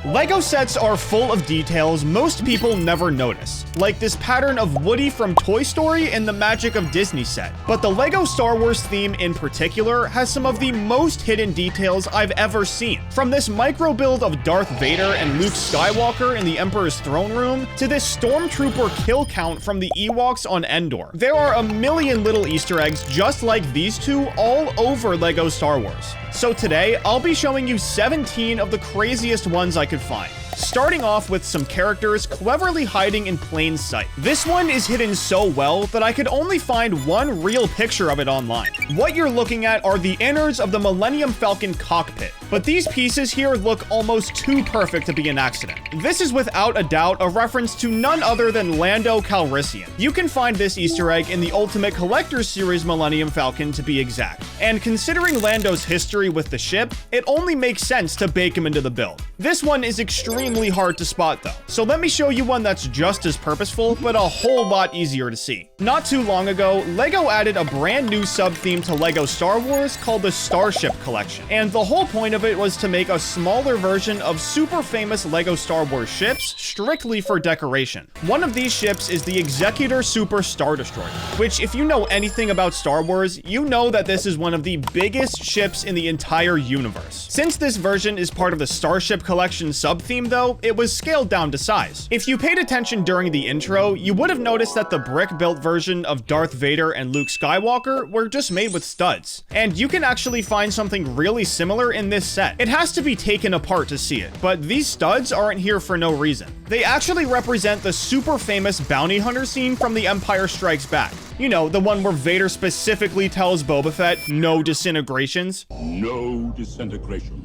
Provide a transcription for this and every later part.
LEGO sets are full of details most people never notice, like this pattern of Woody from Toy Story in the Magic of Disney set. But the LEGO Star Wars theme in particular has some of the most hidden details I've ever seen. From this micro build of Darth Vader and Luke Skywalker in the Emperor's throne room, to this Stormtrooper kill count from the Ewoks on Endor. There are a million little Easter eggs just like these two all over LEGO Star Wars. So today, I'll be showing you 17 of the craziest ones I could find. Starting off with some characters cleverly hiding in plain sight. This one is hidden so well that I could only find one real picture of it online. What you're looking at are the innards of the Millennium Falcon cockpit, but these pieces here look almost too perfect to be an accident. This is without a doubt a reference to none other than Lando Calrissian. You can find this Easter egg in the Ultimate Collector's Series Millennium Falcon to be exact, and considering Lando's history with the ship, it only makes sense to bake him into the build. This one is extremely hard to spot though, so let me show you one that's just as purposeful, but a whole lot easier to see. Not too long ago, LEGO added a brand new sub-theme to LEGO Star Wars called the Starship Collection, and the whole point of it was to make a smaller version of super famous LEGO Star Wars ships strictly for decoration. One of these ships is the Executor Super Star Destroyer, which if you know anything about Star Wars, you know that this is one of the biggest ships in the entire universe. Since this version is part of the Starship Collection sub-theme though, it was scaled down to size. If you paid attention during the intro, you would have noticed that the brick-built version of Darth Vader and Luke Skywalker were just made with studs. And you can actually find something really similar in this set. It has to be taken apart to see it, but these studs aren't here for no reason. They actually represent the super famous bounty hunter scene from The Empire Strikes Back. You know, the one where Vader specifically tells Boba Fett, no disintegrations. No disintegrations.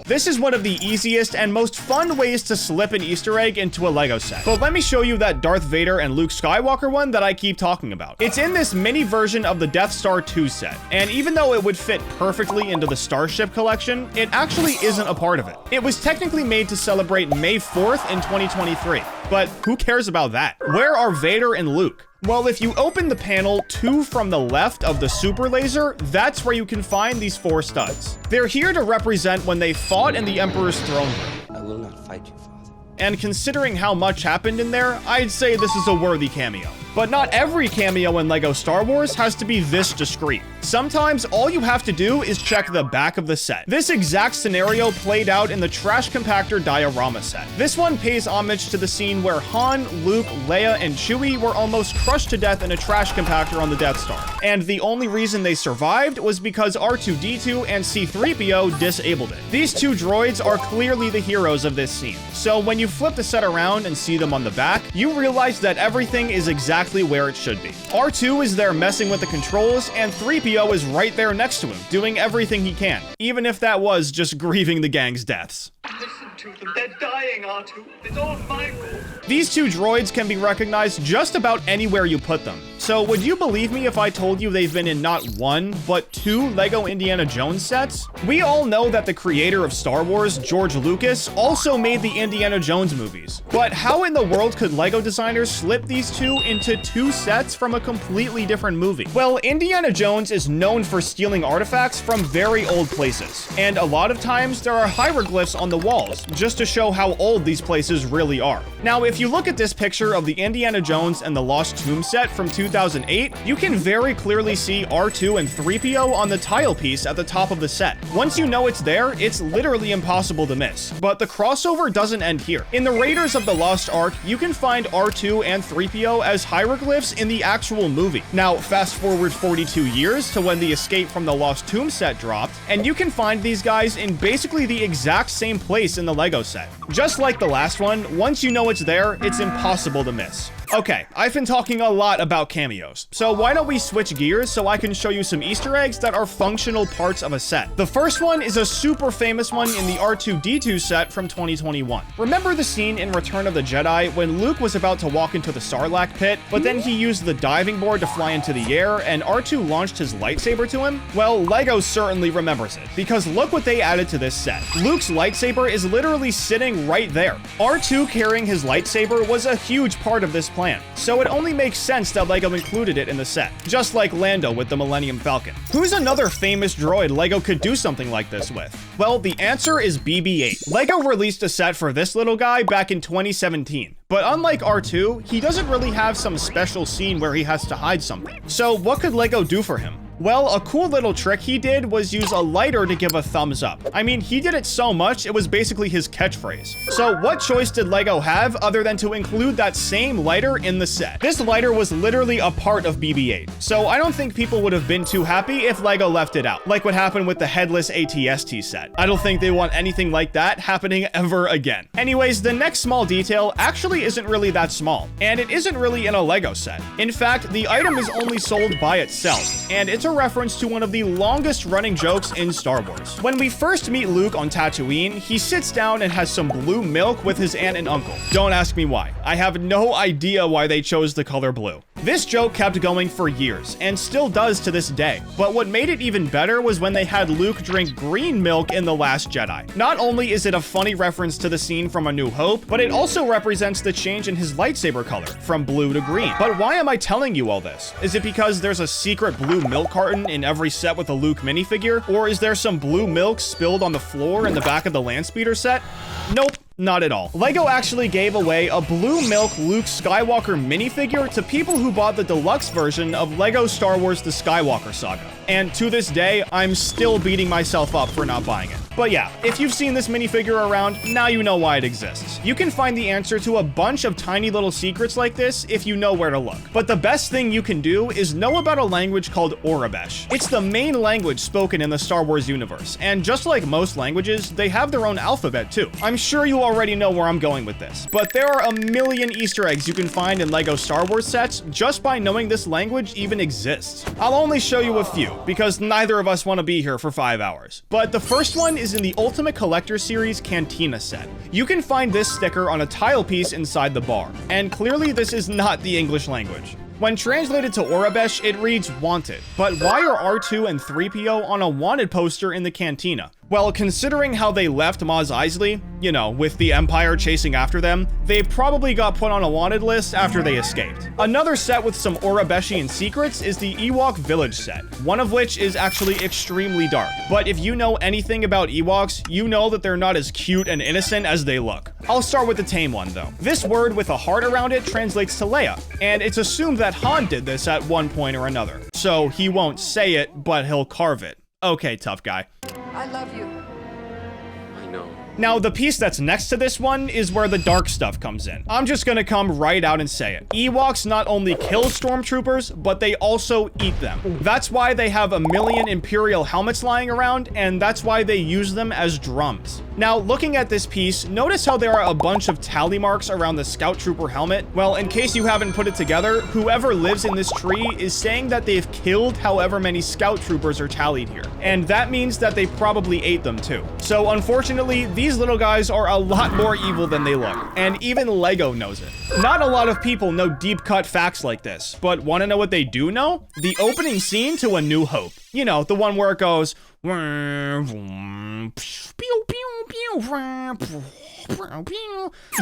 This is one of the easiest and most fun ways to slip an Easter egg into a LEGO set. But let me show you that Darth Vader and Luke Skywalker one that I keep talking about. It's in this mini version of the Death Star 2 set, and even though it would fit perfectly into the Starship collection, it actually isn't a part of it. It was technically made to celebrate May 4th in 2023, but who cares about that? Where are Vader and Luke? Well, if you open the panel 2 from the left of the super laser, that's where you can find these 4 studs. They're here to represent when they fought in the Emperor's throne room. I will not fight you, Father. And considering how much happened in there, I'd say this is a worthy cameo. But not every cameo in LEGO Star Wars has to be this discreet. Sometimes all you have to do is check the back of the set. This exact scenario played out in the Trash Compactor diorama set. This one pays homage to the scene where Han, Luke, Leia, and Chewie were almost crushed to death in a trash compactor on the Death Star. And the only reason they survived was because R2-D2 and C-3PO disabled it. These two droids are clearly the heroes of this scene. So when you flip the set around and see them on the back, you realize that everything is exactly where it should be. R2 is there messing with the controls, and 3PO is right there next to him, doing everything he can, even if that was just grieving the gang's deaths. Listen to them, they're dying, R2. It's all my fault. These two droids can be recognized just about anywhere you put them. So would you believe me if I told you they've been in not 1, but 2 LEGO Indiana Jones sets? We all know that the creator of Star Wars, George Lucas, also made the Indiana Jones movies. But how in the world could LEGO designers slip these two into 2 sets from a completely different movie? Well, Indiana Jones is known for stealing artifacts from very old places. And a lot of times there are hieroglyphs on the walls, just to show how old these places really are. Now, if you look at this picture of the Indiana Jones and the Lost Tomb set from 2008, you can very clearly see R2 and 3PO on the tile piece at the top of the set. Once you know it's there, it's literally impossible to miss. But the crossover doesn't end here. In the Raiders of the Lost Ark, you can find R2 and 3PO as hieroglyphs in the actual movie. Now, fast forward 42 years to when the Escape from the Lost Tomb set dropped, and you can find these guys in basically the exact same place in the LEGO set. Just like the last one, once you know it's there, it's impossible to miss. Okay, I've been talking a lot about cameos, so why don't we switch gears so I can show you some Easter eggs that are functional parts of a set. The first one is a super famous one in the R2-D2 set from 2021. Remember the scene in Return of the Jedi when Luke was about to walk into the Sarlacc pit, but then he used the diving board to fly into the air and R2 launched his lightsaber to him? Well, LEGO certainly remembers it, because look what they added to this set. Luke's lightsaber is literally sitting right there. R2 carrying his lightsaber was a huge part of this plan. plan, so it only makes sense that LEGO included it in the set, just like Lando with the Millennium Falcon. Who's another famous droid LEGO could do something like this with? Well, the answer is BB-8. LEGO released a set for this little guy back in 2017. But unlike R2, he doesn't really have some special scene where he has to hide something. So what could LEGO do for him? Well, a cool little trick he did was use a lighter to give a thumbs up. I mean, he did it so much, it was basically his catchphrase. So what choice did LEGO have other than to include that same lighter in the set? This lighter was literally a part of BB-8, so I don't think people would have been too happy if LEGO left it out, like what happened with the headless AT-ST set. I don't think they want anything like that happening ever again. Anyways, the next small detail actually isn't really that small, and it isn't really in a LEGO set. In fact, the item is only sold by itself, and it's a reference to one of the longest running jokes in Star Wars. When we first meet Luke on Tatooine, he sits down and has some blue milk with his aunt and uncle. Don't ask me why. I have no idea why they chose the color blue. This joke kept going for years, and still does to this day. But what made it even better was when they had Luke drink green milk in The Last Jedi. Not only is it a funny reference to the scene from A New Hope, but it also represents the change in his lightsaber color, from blue to green. But why am I telling you all this? Is it because there's a secret blue milk carton in every set with a Luke minifigure? Or is there some blue milk spilled on the floor in the back of the Landspeeder set? Nope. Not at all. LEGO actually gave away a blue milk Luke Skywalker minifigure to people who bought the deluxe version of LEGO Star Wars The Skywalker Saga. And to this day, I'm still beating myself up for not buying it. But yeah, if you've seen this minifigure around, now you know why it exists. You can find the answer to a bunch of tiny little secrets like this if you know where to look. But the best thing you can do is know about a language called Aurebesh. It's the main language spoken in the Star Wars universe, and just like most languages, they have their own alphabet too. I'm sure you already know where I'm going with this, but there are a million Easter eggs you can find in LEGO Star Wars sets just by knowing this language even exists. I'll only show you a few, because neither of us want to be here for 5 hours. But the first one is in the Ultimate Collector Series Cantina set. You can find this sticker on a tile piece inside the bar, and clearly this is not the English language. When translated to Aurebesh, it reads wanted. But why are R2 and 3PO on a wanted poster in the cantina? Well, considering how they left Maz Eisley, you know, with the Empire chasing after them, they probably got put on a wanted list after they escaped. Another set with some Aurebeshian secrets is the Ewok Village set, one of which is actually extremely dark. But if you know anything about Ewoks, you know that they're not as cute and innocent as they look. I'll start with the tame one though. This word with a heart around it translates to Leia, and it's assumed that Han did this at one point or another. So he won't say it, but he'll carve it. Okay, tough guy. I love you. I know. Now, the piece that's next to this one is where the dark stuff comes in. I'm just gonna come right out and say it. Ewoks not only kill stormtroopers, but they also eat them. That's why they have a million Imperial helmets lying around, and that's why they use them as drums. Now, looking at this piece, notice how there are a bunch of tally marks around the Scout Trooper helmet. Well, in case you haven't put it together, whoever lives in this tree is saying that they've killed however many Scout Troopers are tallied here. And that means that they probably ate them too. So unfortunately, these little guys are a lot more evil than they look. And even LEGO knows it. Not a lot of people know deep-cut facts like this, but want to know what they do know? The opening scene to A New Hope. You know, the one where it goes...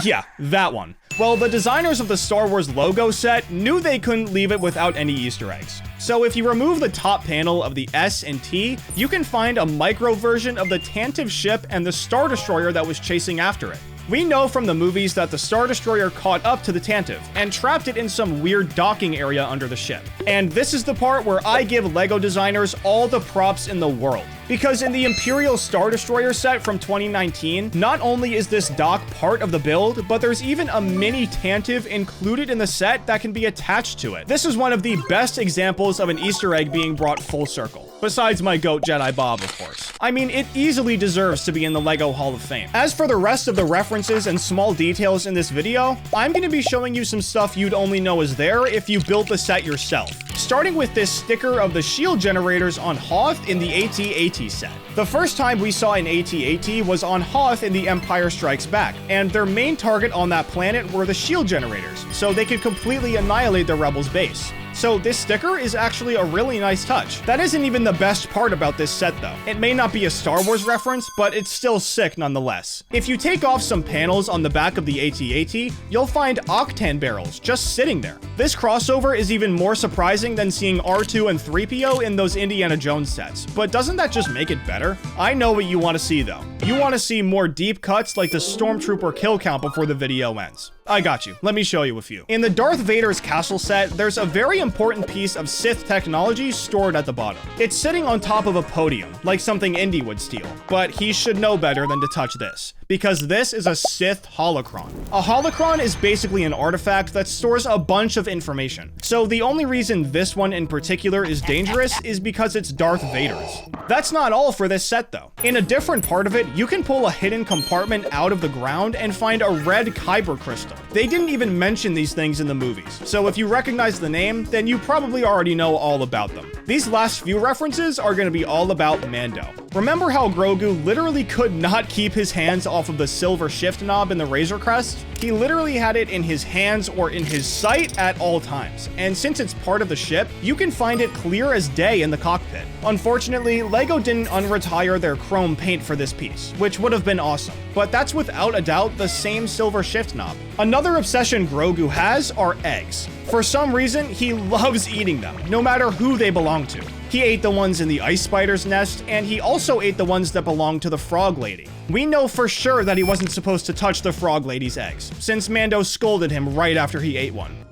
Yeah, that one. Well, the designers of the Star Wars logo set knew they couldn't leave it without any Easter eggs. So if you remove the top panel of the S and T, you can find a micro version of the Tantive ship and the Star Destroyer that was chasing after it. We know from the movies that the Star Destroyer caught up to the Tantive and trapped it in some weird docking area under the ship. And this is the part where I give LEGO designers all the props in the world. Because in the Imperial Star Destroyer set from 2019, not only is this dock part of the build, but there's even a mini Tantive included in the set that can be attached to it. This is one of the best examples of an Easter egg being brought full circle. Besides my goat Jedi Bob, of course. I mean, it easily deserves to be in the LEGO Hall of Fame. As for the rest of the references and small details in this video, I'm going to be showing you some stuff you'd only know is there if you built the set yourself. Starting with this sticker of the shield generators on Hoth in the AT-AT set. The first time we saw an AT-AT was on Hoth in The Empire Strikes Back, and their main target on that planet were the shield generators, so they could completely annihilate the Rebels' base. So this sticker is actually a really nice touch. That isn't even the best part about this set though. It may not be a Star Wars reference, but it's still sick nonetheless. If you take off some panels on the back of the AT-AT, you'll find octane barrels just sitting there. This crossover is even more surprising than seeing R2 and 3PO in those Indiana Jones sets, but doesn't that just make it better? I know what you want to see though. You want to see more deep cuts like the Stormtrooper kill count before the video ends. I got you. Let me show you a few. In the Darth Vader's castle set, there's a very important piece of Sith technology stored at the bottom. It's sitting on top of a podium, like something Indy would steal, but he should know better than to touch this, because this is a Sith holocron. A holocron is basically an artifact that stores a bunch of information. So the only reason this one in particular is dangerous is because it's Darth Vader's. That's not all for this set though. In a different part of it, you can pull a hidden compartment out of the ground and find a red kyber crystal. They didn't even mention these things in the movies, so if you recognize the name, then you probably already know all about them. These last few references are going to be all about Mando. Remember how Grogu literally could not keep his hands off of the silver shift knob in the Razor Crest? He literally had it in his hands or in his sight at all times, and since it's part of the ship, you can find it clear as day in the cockpit. Unfortunately, LEGO didn't unretire their chrome paint for this piece, which would have been awesome, but that's without a doubt the same silver shift knob. Another obsession Grogu has are eggs. For some reason, he loves eating them, no matter who they belong to. He ate the ones in the Ice Spider's nest, and he also ate the ones that belonged to the Frog Lady. We know for sure that he wasn't supposed to touch the Frog Lady's eggs, since Mando scolded him right after he ate one.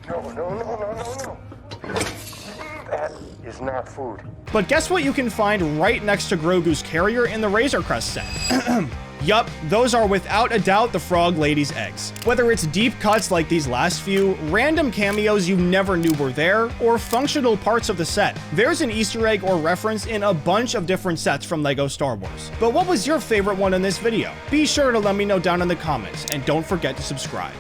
No. That is not food. But guess what you can find right next to Grogu's carrier in the Razor Crest set? Yup, those are without a doubt the Frog Lady's eggs. Whether it's deep cuts like these last few, random cameos you never knew were there, or functional parts of the set, there's an Easter egg or reference in a bunch of different sets from LEGO Star Wars. But what was your favorite one in this video? Be sure to let me know down in the comments, and don't forget to subscribe.